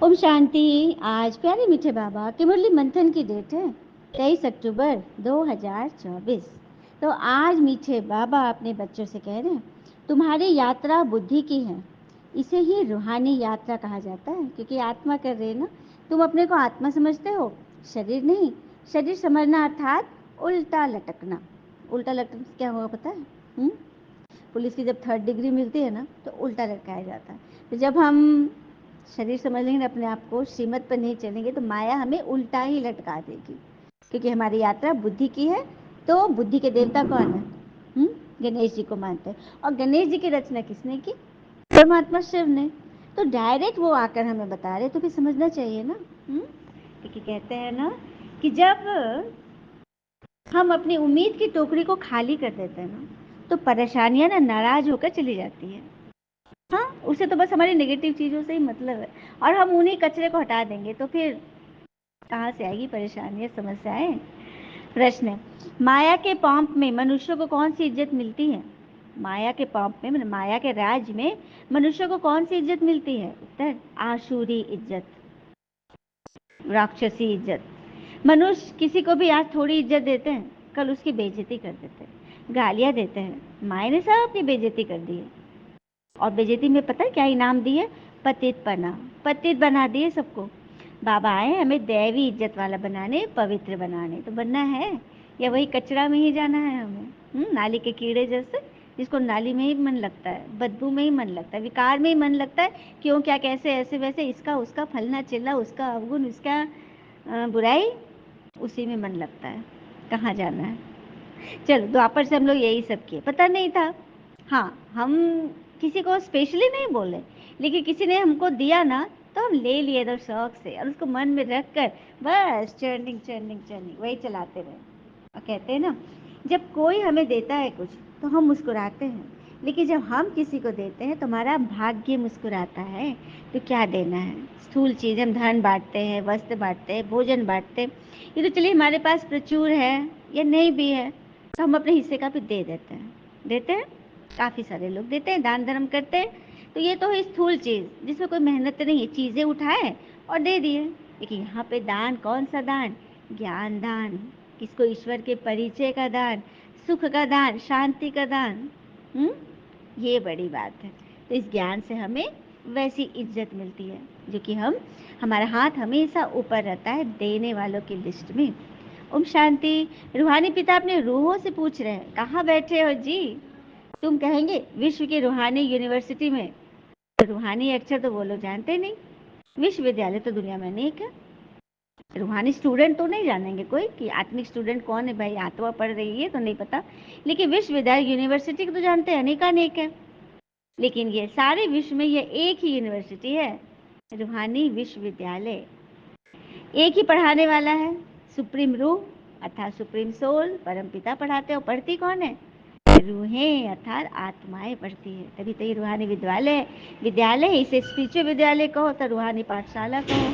ओम शांति। आज प्यारे मीठे बाबा के मुरली मंथन की डेट है 23 अक्टूबर 2024। तो आज मीठे बाबा अपने बच्चों से कह रहे हैं, तुम्हारी यात्रा बुद्धि की है। इसे ही रूहानी यात्रा कहा जाता है, क्योंकि आत्मा कर रहे हैं ना। तुम अपने को आत्मा समझते हो, शरीर नहीं। शरीर समझना अर्थात उल्टा लटकना। उल्टा लटकना क्या होगा पता है? पुलिस की जब 3rd डिग्री मिलती है ना, तो उल्टा लटकाया जाता है। तो जब हम शरीर समझ लेंगे, अपने आप को श्रीमत पर नहीं चलेंगे, तो माया हमें उल्टा ही लटका देगी, क्योंकि हमारी यात्रा बुद्धि की है। तो बुद्धि के देवता कौन है? गणेश जी को मानते हैं। और गणेश जी की रचना किसने की? परमात्मा शिव ने। तो डायरेक्ट वो आकर हमें बता रहे, तो फिर समझना चाहिए ना। क्योंकि कहते हैं ना कि जब हम अपनी उम्मीद की टोकरी को खाली कर देते हैं ना, तो परेशानियां ना नाराज होकर चली जाती है। हाँ, उसे तो बस हमारी नेगेटिव चीज़ों से ही मतलब है, और हम उन्हीं कचरे को हटा देंगे तो फिर कहाँ से आएगी परेशानियाँ, समस्याएं। प्रश्न: माया के पंप में मनुष्य को कौन सी इज्जत मिलती है? माया के पंप में, माया के राज में मनुष्य को कौन सी इज्जत मिलती है? उत्तर: आसुरी इज्जत, राक्षसी इज्जत। मनुष्य किसी को भी आज थोड़ी इज्जत देते हैं, कल उसकी बेइज्जती कर देते हैं, गालियां देते हैं। माया ने सबकी बेइज्जती कर दी है, और बेइज्जती में पता है क्या इनाम दिए? पतित बना दिए सबको। बाबा आए हमें दैवी इज्जत वाला बनाने, पवित्र बनाने। तो बनना है या वही कचरा में ही जाना है हमें? नाली के कीड़े जैसे, जिसको नाली में ही मन लगता है, बदबू में ही मन लगता है, विकार में ही मन लगता है, क्यों क्या कैसे ऐसे वैसे, इसका उसका फलना चिल्ला, उसका अवगुण, उसका बुराई, उसी में मन लगता है। कहाँ जाना है? चलो, द्वापर से हम लोग यही सब किए, पता नहीं था। हाँ, हम किसी को स्पेशली नहीं बोले, लेकिन किसी ने हमको दिया ना, तो हम ले लिए तो शौक से, और उसको मन में रख कर बस चर्निंग चर्निंग चर्निंग वही चलाते रहे। और कहते हैं ना, जब कोई हमें देता है कुछ तो हम मुस्कुराते हैं, लेकिन जब हम किसी को देते हैं तो हमारा भाग्य मुस्कुराता है। तो क्या देना है? स्थूल चीज़, हम धन बांटते हैं, वस्त्र बांटते हैं, भोजन बांटते हैं। ये तो चलिए हमारे पास प्रचुर है या नहीं भी है, तो हम अपने हिस्से का भी दे देते हैं। काफ़ी सारे लोग देते हैं, दान धर्म करते हैं। तो ये तो है स्थूल चीज़, जिसमें कोई मेहनत नहीं है, चीज़ें उठाए और दे दिए। लेकिन यहाँ पे दान, कौन सा दान? ज्ञान दान, किसको? ईश्वर के परिचय का दान, सुख का दान, शांति का दान। ये बड़ी बात है। तो इस ज्ञान से हमें वैसी इज्जत मिलती है, जो कि हमारा हाथ हमेशा ऊपर रहता है देने वालों की लिस्ट में। ओम शांति। रूहानी पिता अपने रूहों से पूछ रहे हैं, कहाँ बैठे हो जी? तुम कहेंगे विश्व की रूहानी यूनिवर्सिटी में। तो रूहानी अक्षर तो वो लोग जानते नहीं, विश्वविद्यालय तो दुनिया में अनेक है। रूहानी स्टूडेंट तो नहीं जानेंगे कोई कि आत्मिक स्टूडेंट कौन है, भाई आत्मा पढ़ रही है तो नहीं पता, लेकिन विश्वविद्यालय यूनिवर्सिटी तो जानते हैं, अनेकानेक है। लेकिन ये सारे विश्व में ये एक ही यूनिवर्सिटी है, रूहानी विश्वविद्यालय। एक ही पढ़ाने वाला है, सुप्रीम रूह अर्थात सुप्रीम सोल, परम पिता पढ़ाते हो। पढ़ती कौन है? रूहें अर्थात आत्माएं पढ़ती है। तभी तो ये रूहानी विद्यालय, इसे स्पिरिचुअल विद्यालय कहो तो रूहानी पाठशाला कहो,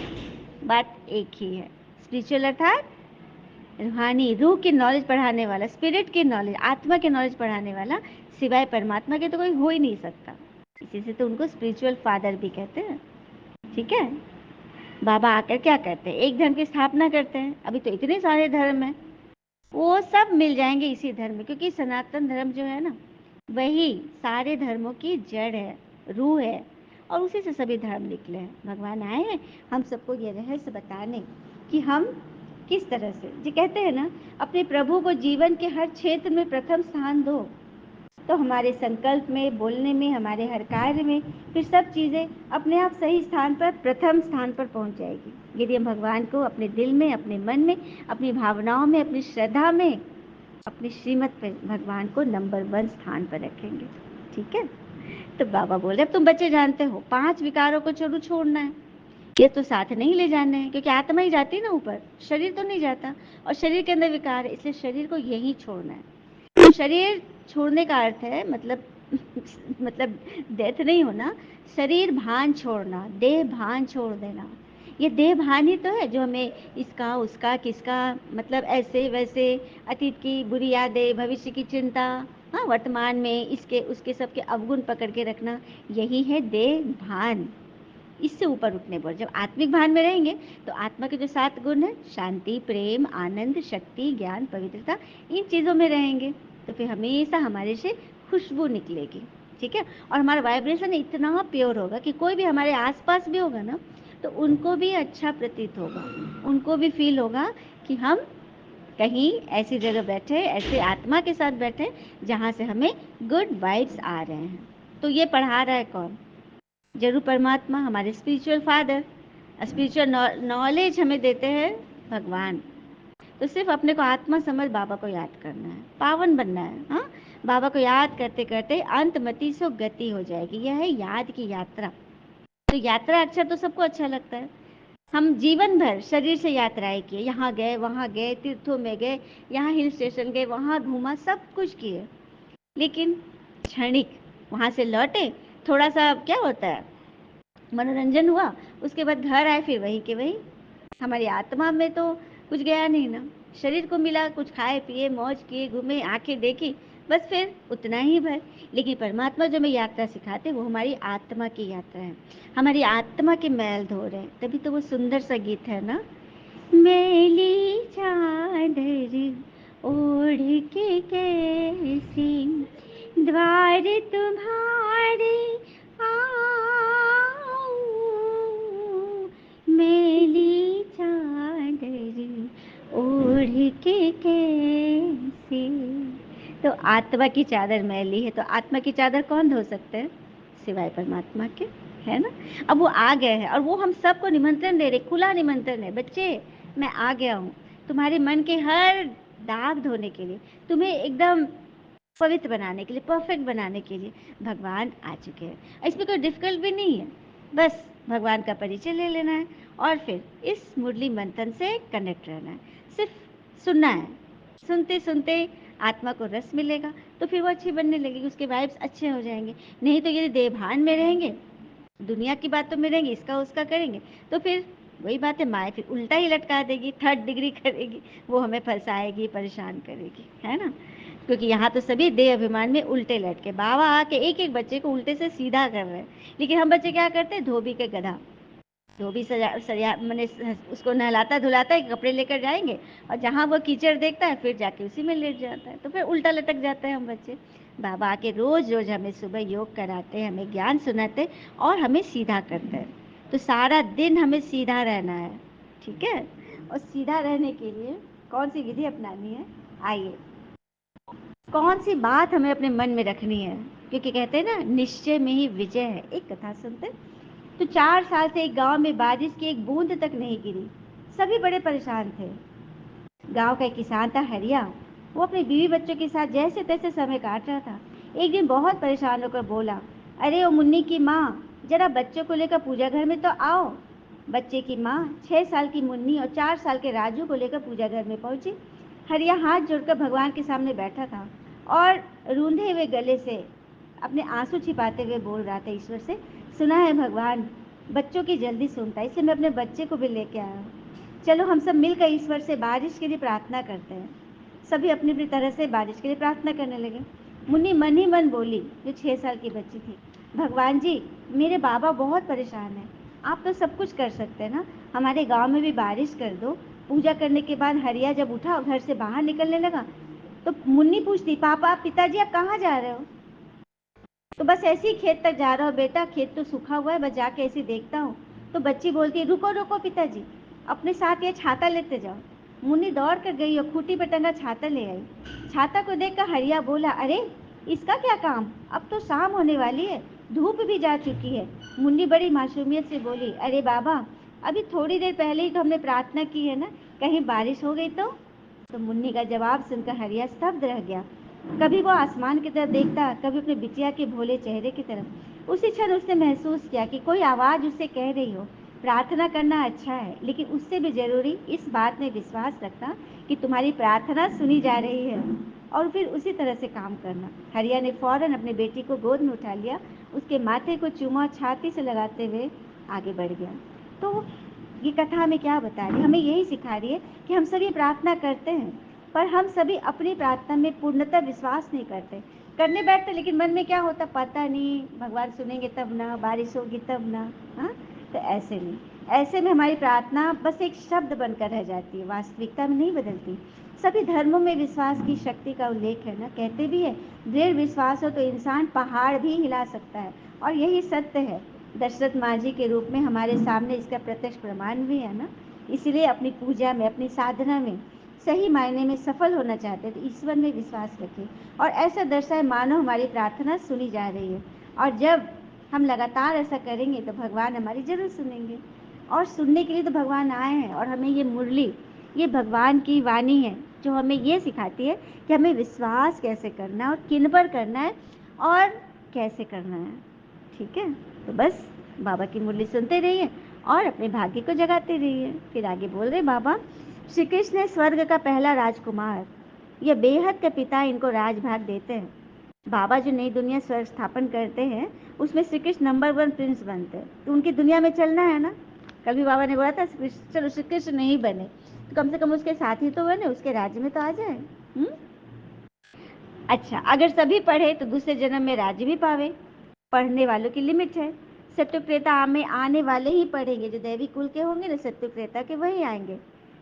बात एक ही है। स्पिरिचुअल अर्थात रूहानी, रूह की नॉलेज पढ़ाने वाला, स्पिरिट की नॉलेज, आत्मा की नॉलेज पढ़ाने वाला सिवाय परमात्मा के तो कोई हो ही नहीं सकता। इसी से तो उनको स्पिरिचुअल फादर भी कहते हैं। ठीक है। बाबा आकर क्या करते हैं? एक धर्म की स्थापना करते हैं। अभी तो इतने सारे धर्म हैं, वो सब मिल जाएंगे इसी धर्म में, क्योंकि सनातन धर्म जो है ना, वही सारे धर्मों की जड़ है, रूह है, और उसी से सभी धर्म निकले हैं। भगवान आए हैं हम सबको ये रहस्य बताने कि हम किस तरह से, जी कहते हैं ना, अपने प्रभु को जीवन के हर क्षेत्र में प्रथम स्थान दो, तो हमारे संकल्प में, बोलने में, हमारे हर कार्य में फिर सब चीज़ें अपने आप सही स्थान पर, प्रथम स्थान पर पहुंच जाएगी, यदि हम भगवान को अपने दिल में, अपने मन में, अपनी भावनाओं में, अपनी श्रद्धा में, अपनी श्रीमत पे भगवान को नंबर 1 स्थान पर रखेंगे। ठीक है। तो बाबा बोले, अब तुम बच्चे जानते हो 5 विकारों को जरूर छोड़ना है। ये तो साथ नहीं ले जाने हैं, क्योंकि आत्मा ही जाती है ना ऊपर, शरीर तो नहीं जाता, और शरीर के अंदर विकार है, इसलिए शरीर को यही छोड़ना है। तो शरीर छोड़ने का अर्थ है मतलब मतलब डेथ नहीं होना, शरीर भान छोड़ना, देह भान छोड़ देना। ये देह भान ही तो है जो हमें इसका उसका किसका, मतलब ऐसे वैसे, अतीत की बुरी यादें, भविष्य की चिंता, हाँ, वर्तमान में इसके उसके सबके अवगुण पकड़ के रखना, यही है देह भान। इससे ऊपर उठने पर जब आत्मिक भान में रहेंगे तो आत्मा के जो 7 गुण हैं, शांति, प्रेम, आनंद, शक्ति, ज्ञान, पवित्रता, इन चीज़ों में रहेंगे तो फिर हमेशा हमारे से खुशबू निकलेगी। ठीक है, और हमारा वाइब्रेशन इतना प्योर होगा कि कोई भी हमारे आसपास भी होगा ना तो उनको भी अच्छा प्रतीत होगा, उनको भी फील होगा कि हम कहीं ऐसी जगह बैठे, ऐसे आत्मा के साथ बैठे जहाँ से हमें गुड वाइब्स आ रहे हैं। तो ये पढ़ा रहा है कौन? जरूर परमात्मा, हमारे स्पिरिचुअल फादर। स्पिरिचुअल नॉलेज हमें देते हैं भगवान। तो सिर्फ अपने को आत्मा समझ बाबा को याद करना है, पावन बनना है। हाँ, बाबा को याद करते करते अंतमति सो गति हो जाएगी। यह है याद की यात्रा। तो यात्रा अक्षर तो सबको अच्छा लगता है। हम जीवन भर शरीर से यात्राएं किए, यहाँ गए, वहाँ गए, तीर्थों में गए, यहाँ हिल स्टेशन गए, वहाँ घूमा, सब कुछ किए, लेकिन क्षणिक वहाँ से लौटे, थोड़ा सा क्या होता है, मनोरंजन हुआ, उसके बाद घर आए, फिर वही के वही। हमारी आत्मा में तो कुछ गया नहीं ना। शरीर को मिला, कुछ खाए पिए, मौज किए, घूमे, आंखें देखी, बस फिर उतना ही भर। लेकिन परमात्मा जो हमें यात्रा सिखाते वो हमारी आत्मा की यात्रा है, हमारी आत्मा के मैल धो रहे हैं। तभी तो वो सुंदर सा गीत है ना, मैली चादर ओढ़ के कैसी द्वार तुम्हारे आऊं, मैली चादर ओढ़ के कैसे। तो आत्मा की चादर मैली है, तो आत्मा की चादर कौन धो सकते हैं सिवाय परमात्मा के, है ना। अब वो आ गए हैं और वो हम सबको निमंत्रण दे रहे, खुला निमंत्रण है, बच्चे मैं आ गया हूँ तुम्हारे मन के हर दाग धोने के लिए, तुम्हें एकदम पवित्र बनाने के लिए, परफेक्ट बनाने के लिए भगवान आ चुके हैं। इसमें कोई डिफिकल्ट भी नहीं है, बस भगवान का परिचय ले लेना है और फिर इस मुरली मंथन से कनेक्ट रहना है, सिर्फ सुनना है। सुनते सुनते आत्मा को रस मिलेगा तो फिर वो अच्छी बनने लगेगी, उसके वाइब्स अच्छे हो जाएंगे। नहीं तो यदि देवभान में रहेंगे, दुनिया की बातों में रहेंगे, इसका उसका करेंगे, तो फिर वही बात है, माया फिर उल्टा ही लटका देगी, 3rd डिग्री करेगी, वो हमें फंसाएगी, परेशान करेगी, है ना। क्योंकि यहाँ तो सभी देह अभिमान में उल्टे लटके, बाबा आके एक एक बच्चे को उल्टे से सीधा कर रहे हैं, लेकिन हम बच्चे क्या करते हैं, धोबी के गधा। धोबी सजा मैंने उसको नहलाता धुलाता है, कपड़े लेकर जाएंगे और जहाँ वो कीचड़ देखता है फिर जाके उसी में लेट जाता है, तो फिर उल्टा लटक जाते हैं हम बच्चे। बाबा आके रोज रोज हमें सुबह योग कराते हैं, हमें ज्ञान सुनाते और हमें सीधा करते हैं। तो सारा दिन हमें सीधा रहना है, ठीक है। और सीधा रहने के लिए कौन सी विधि अपनानी है, आइए, कौन सी बात हमें अपने मन में रखनी है, क्योंकि कहते हैं ना निश्चय में ही विजय है। एक कथा सुनते। तो 4 साल से एक गांव में बारिश की एक बूंद तक नहीं गिरी, सभी बड़े परेशान थे। गांव का एक किसान था हरिया, वो अपने बीवी बच्चों के साथ जैसे तैसे समय काट रहा था। एक दिन बहुत परेशान होकर बोला, अरे ओ मुन्नी की माँ, जरा बच्चों को लेकर पूजा घर में तो आओ। बच्चे की माँ 6 साल की मुन्नी और 4 साल के राजू को लेकर पूजा घर में पहुंची। हरिया हाथ जोड़कर भगवान के सामने बैठा था और रूंधे हुए गले से अपने आंसू छिपाते हुए बोल रहा था, ईश्वर से सुना है भगवान, बच्चों की जल्दी सुनता है, इसलिए मैं अपने बच्चे को भी लेके आया हूँ। चलो हम सब मिलकर ईश्वर से बारिश के लिए प्रार्थना करते हैं। सभी अपनी अपनी तरह से बारिश के लिए प्रार्थना करने लगे। मुन्नी मन ही मन बोली, जो 6 साल की बच्ची थी, भगवान जी मेरे बाबा बहुत परेशान हैं, आप तो सब कुछ कर सकते हैं ना, हमारे गांव में भी बारिश कर दो। पूजा करने के बाद हरिया जब उठा और घर से बाहर निकलने लगा तो मुन्नी पूछती, पापा पिताजी आप कहाँ जा रहे हो। तो बस ऐसे ही खेत तक जा रहा हूँ बेटा, खेत तो सूखा हुआ है, बस जाके ऐसे देखता हूँ। तो बच्ची बोलती है, रुको रुको पिताजी, अपने साथ ये छाता लेते जाओ। मुन्नी दौड़ कर गई और खूंटी पर टंगा छाता ले आई। छाता को देखकर हरिया बोला, अरे इसका क्या काम, अब तो शाम होने वाली है, धूप भी जा चुकी है। मुन्नी बड़ी मासूमियत से बोली, अरे बाबा अभी थोड़ी देर पहले ही तो हमने प्रार्थना की है ना, कहीं बारिश हो गई तो मुन्नी का जवाब सुनकर हरिया स्तब्ध रह गया। कभी वो आसमान की तरफ देखता, कभी अपने बिटिया के भोले चेहरे की तरफ। उसी क्षण उसने महसूस किया कि कोई आवाज़ उससे कह रही हो, प्रार्थना करना अच्छा है, लेकिन उससे भी जरूरी इस बात में विश्वास रखना कि तुम्हारी प्रार्थना सुनी जा रही है, और फिर उसी तरह से काम करना। हरिया ने फौरन अपने बेटी को गोद में उठा लिया, उसके माथे को चूमा, छाती से लगाते हुए आगे बढ़ गया। तो ये कथा हमें क्या बता रही है, हमें यही सिखा रही है कि हम सभी प्रार्थना करते हैं, पर हम सभी अपनी प्रार्थना में पूर्णतः विश्वास नहीं करते। करने बैठते लेकिन मन में क्या होता पता नहीं, भगवान सुनेंगे तब ना, बारिश होगी तब ना। हाँ, तो ऐसे में हमारी प्रार्थना बस एक शब्द बनकर रह जाती है, वास्तविकता में नहीं बदलती। सभी धर्मों में विश्वास की शक्ति का उल्लेख है ना, कहते भी है दृढ़ विश्वास हो तो इंसान पहाड़ भी हिला सकता है, और यही सत्य है। दशरथ मांझी के रूप में हमारे सामने इसका प्रत्यक्ष प्रमाण भी है ना। इसीलिए अपनी पूजा में, अपनी साधना में सही मायने में सफल होना चाहते हैं तो ईश्वर में विश्वास रखें, और ऐसा दर्शाए मानो हमारी प्रार्थना सुनी जा रही है। और जब हम लगातार ऐसा करेंगे तो भगवान हमारी जरूर सुनेंगे, और सुनने के लिए तो भगवान आए हैं। और हमें ये मुरली, ये भगवान की वाणी है जो हमें ये सिखाती है कि हमें विश्वास कैसे करना है और किन पर करना है और कैसे करना है। ठीक है, तो बस बाबा की मुरली सुनते रहिए और अपने भाग्य को जगाते रहिए। फिर आगे बोल रहे बाबा, श्री कृष्ण है स्वर्ग का पहला राजकुमार, यह बेहद का पिता इनको राजभाग देते हैं। बाबा जो नई दुनिया स्वर्ग स्थापन करते हैं उसमें श्री कृष्ण नंबर 1 प्रिंस बनते हैं, तो उनकी दुनिया में चलना है ना। कल भी बाबा ने बोला था चलो श्री कृष्ण नहीं बने तो कम से कम उसके साथी तो बने, उसके राज्य में तो आ जाए। अच्छा, अगर सभी पढ़े तो दूसरे जन्म में राज्य भी पावे। पढ़ने वालों की लिमिट है। सत्युत्रेता में आने वाले ही पढ़ेंगे, जो दैवी कुल के होंगे ना सत्युत्रेता के वही आएंगे।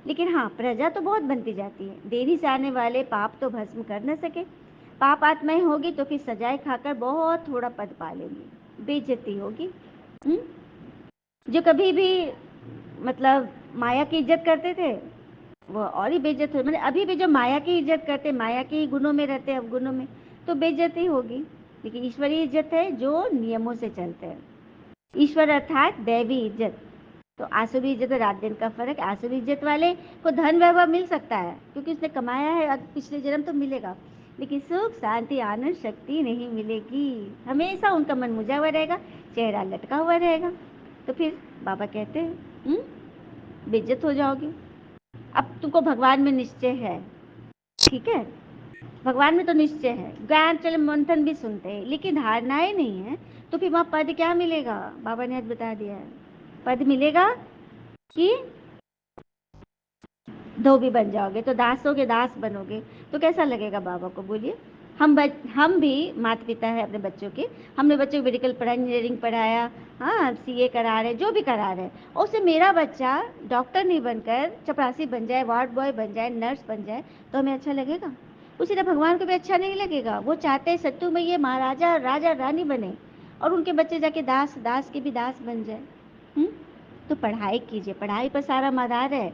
लेकिन हाँ, प्रजा तो बहुत बनती जाती है। देरी से आने वाले पाप तो भस्म कर न सके। पाप आत्माएं होगी तो फिर सजाए खाकर बहुत थोड़ा पद पा लेंगी, बेइज्जती होगी। जो कभी भी मतलब माया की इज्जत करते थे वो और ही बेइज्जत हो, मतलब अभी भी जो माया की इज्जत करते, माया के गुणों में रहते हैं, अवगुणों में, तो बेइज्जती होगी। लेकिन ईश्वरीय इज्जत है जो नियमों से चलते हैं। ईश्वर अर्थात दैवी इज्जत। तो आसुरी इज्जत और रात दिन का फर्क। आसुरी इज्जत वाले को धन वैभव मिल सकता है क्योंकि उसने कमाया है, पिछले जन्म तो मिलेगा, लेकिन सुख शांति आनंद शक्ति नहीं मिलेगी। हमेशा उनका मन मुझा हुआ रहेगा, चेहरा लटका हुआ रहेगा। तो फिर बाबा कहते हैं बेइज्जत हो जाओगी। अब तुमको भगवान में निश्चय है, ठीक है, भगवान में तो निश्चय है, ज्ञान चले मंथन भी सुनते हैं, लेकिन धारणाएं नहीं है, तो फिर वहाँ पद क्या मिलेगा? बाबा ने आज बता दिया है, पद मिलेगा कि धोबी बन जाओगे, तो दासों के दास बनोगे, तो कैसा लगेगा बाबा को? बोलिए। हम भी माता पिता है अपने बच्चों के, हमने बच्चों को मेडिकल पढ़ाया, इंजीनियरिंग पढ़ाया, हाँ सीए करा रहे, जो भी करा रहे, उससे मेरा बच्चा डॉक्टर नहीं बनकर चपरासी बन जाए, वार्ड बॉय बन जाए, नर्स बन जाए, तो हमें अच्छा लगेगा? उसी तरह भगवान को भी अच्छा नहीं लगेगा। वो चाहते हैं सत्तू में ये महाराजा राजा रानी बने और उनके बच्चे जाके दास, दास के भी दास बन जाए। तो पढ़ाई कीजिए, पढ़ाई पर सारा मदार है।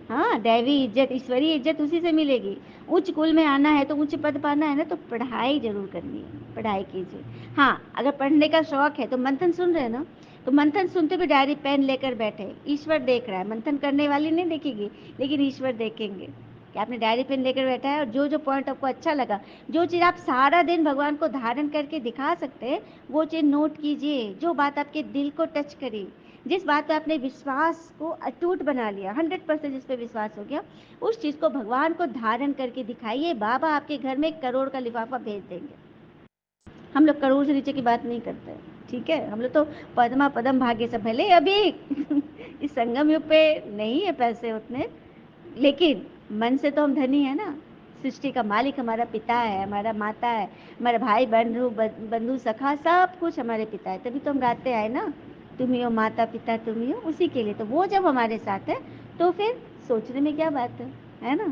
हाँ, दैवी इज्जत, ईश्वरीय इज्जत उसी से मिलेगी। उच्च कुल में आना है तो उच्च पद पाना है ना, तो पढ़ाई जरूर करनी है, पढ़ाई कीजिए। हाँ, अगर पढ़ने का शौक है तो मंथन सुन रहे हैं ना, तो मंथन सुनते हुए डायरी पेन लेकर बैठे, ईश्वर देख रहा है। मंथन करने वाली नहीं देखेगी, लेकिन ईश्वर देखेंगे कि आपने डायरी पेन लेकर बैठा है, और जो जो पॉइंट आपको अच्छा लगा, जो चीज़ आप सारा दिन भगवान को धारण करके दिखा सकते हैं, वो चीज़ नोट कीजिए। जो बात आपके दिल को टच करी, जिस बात पे आपने विश्वास को अटूट बना लिया, 100% जिस पे विश्वास हो गया, उस चीज़ को भगवान को धारण करके दिखाइए। बाबा आपके घर में 1 करोड़ का लिफाफा भेज देंगे। हम लोग करोड़ से नीचे की बात नहीं करते, ठीक है? हम लोग तो पद्मा पदम भाग्य से, भले अभी इस संगम युग पे नहीं है पैसे उतने, लेकिन मन से तो हम धनी है ना। सृष्टि का मालिक हमारा पिता है, हमारा माता है, हमारा भाई बंधु बंधु सखा, सब कुछ हमारे पिता है। तभी तो हम गाते आए ना, तुम ही हो माता पिता, तुम ही हो, उसी के लिए। तो वो जब हमारे साथ है तो फिर सोचने में क्या बात है ना?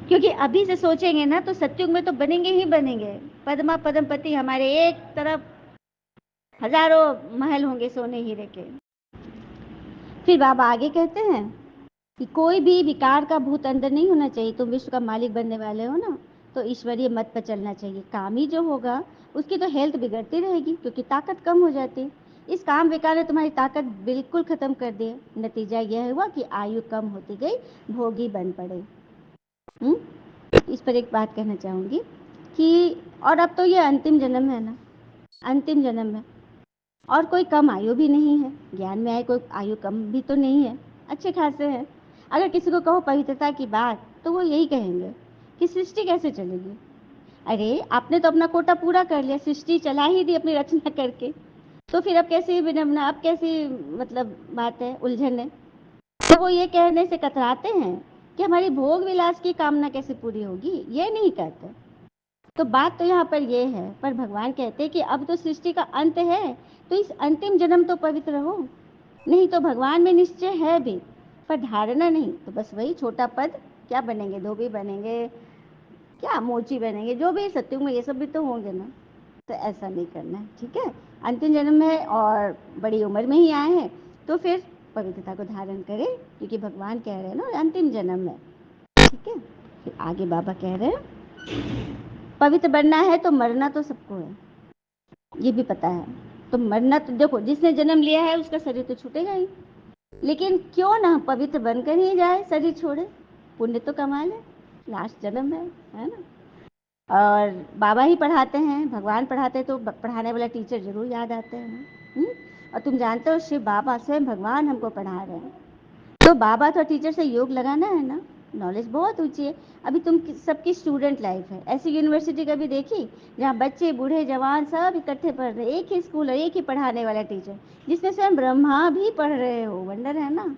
क्योंकि अभी से सोचेंगे ना तो सत्युग में तो बनेंगे ही बनेंगे। पद्मा पद्मपति हमारे एक तरफ हजारों महल होंगे सोने हीरे के। फिर बाबा आगे कहते हैं कि कोई भी विकार का भूत अंदर नहीं होना चाहिए। तुम विश्व का मालिक बनने वाले हो ना, तो ईश्वरीय मत पर चलना चाहिए। कामी जो होगा उसकी तो हेल्थ बिगड़ती रहेगी क्योंकि ताकत कम हो जाती। इस काम विकार ने तुम्हारी ताकत बिल्कुल खत्म कर दी। नतीजा यह हुआ कि आयु कम होती गई, भोगी बन पड़े। इस पर एक बात कहना चाहूंगी कि और अब तो ये अंतिम जन्म है ना, अंतिम जन्म है, और कोई कम आयु भी नहीं है। ज्ञान में आए कोई आयु कम भी तो नहीं है, अच्छे खासे हैं। अगर किसी को कहो पवित्रता की बात तो वो यही कहेंगे कि सृष्टि कैसे चलेगी। अरे आपने तो अपना कोटा पूरा कर लिया, सृष्टि चला ही दी अपनी रचना करके, तो फिर अब कैसी विडम्बना, अब कैसी मतलब बात है, उलझन है। तो वो ये कहने से कतराते हैं कि हमारी भोग विलास की कामना कैसे पूरी होगी, ये नहीं कहते। तो बात तो यहाँ पर ये है, पर भगवान कहते हैं कि अब तो सृष्टि का अंत है, तो इस अंतिम जन्म तो पवित्र रहो। नहीं तो भगवान में निश्चय है भी, पर धारणा नहीं। तो बस वही छोटा पद, क्या बनेंगे, धोबी बनेंगे, क्या मोची बनेंगे, जो भी सत्युग में ये सब भी तो होंगे ना। तो ऐसा नहीं करना है, ठीक है। अंतिम जन्म में और बड़ी उम्र में ही आए हैं तो फिर पवित्रता को धारण करें, क्योंकि भगवान कह रहे हैं ना अंतिम जन्म में, ठीक है। फिर आगे बाबा कह रहे हैं पवित्र बनना है तो मरना तो सबको है, ये भी पता है। तो मरना तो देखो, जिसने जन्म लिया है उसका शरीर तो छूटेगा ही, लेकिन क्यों ना पवित्र बनकर ही जाए, शरीर छोड़े, पुण्य तो कमा ले, लास्ट जन्म है ना। और बाबा ही पढ़ाते हैं, भगवान पढ़ाते हैं, तो पढ़ाने वाला टीचर जरूर याद आते हैं ना। और तुम जानते हो शिव बाबा स्वयं भगवान हमको पढ़ा रहे हैं, तो बाबा तो टीचर से योग लगाना है ना। नॉलेज बहुत ऊंची है। अभी तुम सबकी स्टूडेंट लाइफ है, ऐसी यूनिवर्सिटी कभी देखी जहाँ बच्चे बूढ़े जवान सब इकट्ठे पढ़ रहे, एक ही स्कूल है, एक ही पढ़ाने वाला टीचर, जिसमें स्वयं ब्रह्मा भी पढ़ रहे हो, वंडर है ना।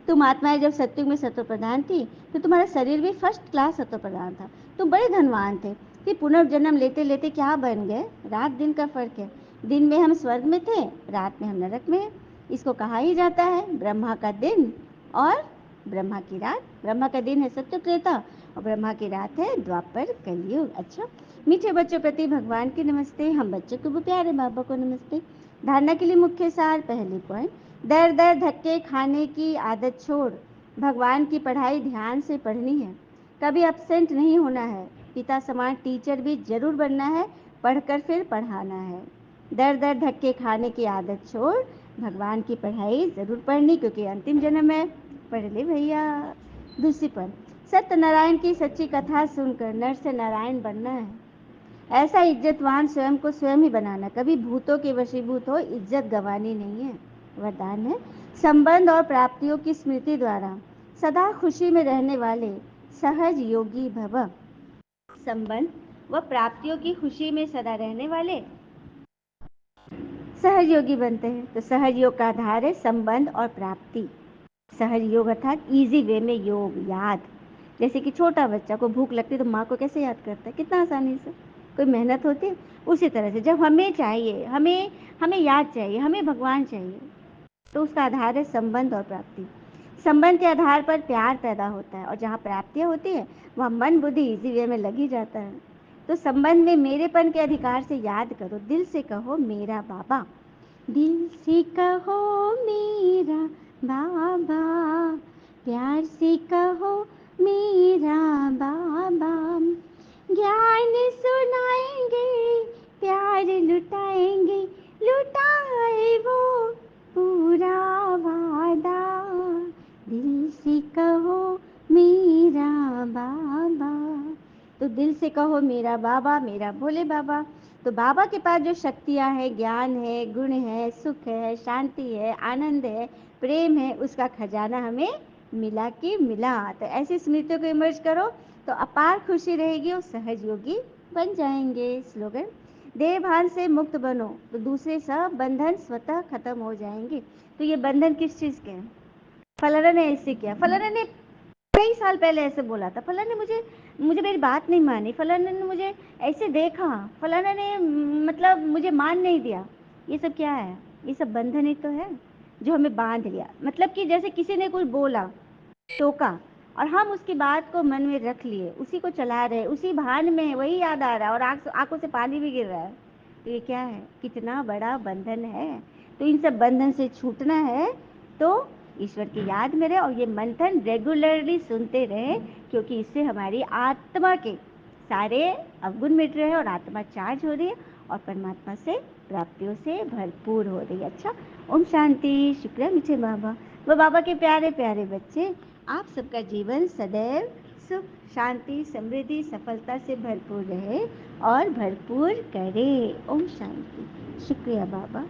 तुम आत्माएं जब सत्युग में सत्व प्रधान थी तो तुम्हारा शरीर भी फर्स्ट क्लास सत्व प्रधान था, तुम बड़े धनवान थे। कि पुनर्जन्म लेते लेते क्या बन गए, रात दिन का फर्क है। दिन में हम स्वर्ग में थे, रात में हम नरक में हैं। इसको कहा ही जाता है ब्रह्मा का दिन और ब्रह्मा की रात। ब्रह्मा का दिन है सत्य त्रेता और ब्रह्मा की रात है द्वापर कलयुग। अच्छा, मीठे बच्चों प्रति भगवान की नमस्ते, हम बच्चों को भी प्यारे बाबा को नमस्ते। धारणा के लिए मुख्य सार, पहली पॉइंट, दर दर धक्के खाने की आदत छोड़, भगवान की पढ़ाई ध्यान से पढ़नी है, कभी अपसेंट नहीं होना है, पिता समान टीचर भी जरूर बनना है, पढ़कर फिर पढ़ाना है। दर दर धक्के खाने की आदत छोड़, भगवान की पढ़ाई जरूर पढ़नी, क्योंकि अंतिम जन्म है, पढ़ ले भैया। दूसरी पॉइंट, सत्यनारायण की सच्ची कथा सुनकर नर से नारायण बनना है। ऐसा इज्जतवान स्वयं को स्वयं ही बनाना, कभी भूतों के वशीभूत हो इज्जत गंवानी नहीं है। वरदान है, संबंध और प्राप्तियों की स्मृति द्वारा सदा खुशी में रहने वाले सहज योगी भव। संबंध व प्राप्तियों की खुशी में सदा रहने वाले सहज योगी बनते हैं। तो सहज योग का आधार है संबंध और प्राप्ति। सहज योग अर्थात इजी वे में योग, याद। जैसे कि छोटा बच्चा को भूख लगती है तो माँ को कैसे याद करता है, कितना आसानी से, कोई मेहनत होती है। उसी तरह से जब हमें चाहिए, हमें हमें याद चाहिए, हमें भगवान चाहिए, तो उसका आधार है संबंध और प्राप्ति। संबंध के आधार पर प्यार पैदा होता है और जहाँ प्राप्तियाँ होती है वहाँ मन बुद्धि इजी वे में लग ही जाता है। तो संबंध में मेरेपन के अधिकार से याद करो, दिल से कहो मेरा बाबा, दिल से कहो मेरा बाबा, प्यार से कहो मेरा बाबा, ज्ञान सुनाएंगे, प्यार लुटाएंगे, लुटाए वो पूरा वादा, दिल से कहो मेरा बाबा। तो दिल से कहो मेरा बाबा, मेरा भोले बाबा। तो बाबा के पास जो शक्तियाँ हैं, ज्ञान है, गुण है, सुख है, शांति है, आनंद है, प्रेम है, उसका खजाना हमें मिला के मिला। तो ऐसी स्मृतियों को इमर्ज करो तो अपार खुशी रहेगी और सहज योगी बन जाएंगे। स्लोगन, देह भान से मुक्त बनो तो दूसरे सब बंधन स्वतः खत्म हो जाएंगे। तो ये बंधन किस चीज़ के हैं? फलाना ने ऐसे किया, फलाना ने कई साल पहले ऐसे बोला था, फलाना ने मुझे मुझे मेरी बात नहीं मानी, फलाना ने मुझे ऐसे देखा, फलाना ने मतलब मुझे मान नहीं दिया। ये सब क्या है? ये सब बंधन ही तो है जो हमें बांध लिया। मतलब कि जैसे किसी ने कुछ बोला, टोका, और हम उसकी बात को मन में रख लिए, उसी को चला रहे, उसी भान में वही याद आ रहा है और आंखों से पानी भी गिर रहा है। तो ये क्या है? कितना बड़ा बंधन है। तो इन सब बंधन से छूटना है तो ईश्वर की याद में रहे और ये मंथन रेगुलरली सुनते रहे, क्योंकि इससे हमारी आत्मा के सारे अवगुण मिट रहे हैं और आत्मा चार्ज हो रही है और परमात्मा से प्राप्तियों से भरपूर हो रही है। अच्छा, ओम शांति। शुक्रिया मीठे बाबा। वो बाबा के प्यारे प्यारे बच्चे, आप सबका जीवन सदैव सुख शांति समृद्धि सफलता से भरपूर रहे और भरपूर करे। ओम शांति। शुक्रिया बाबा।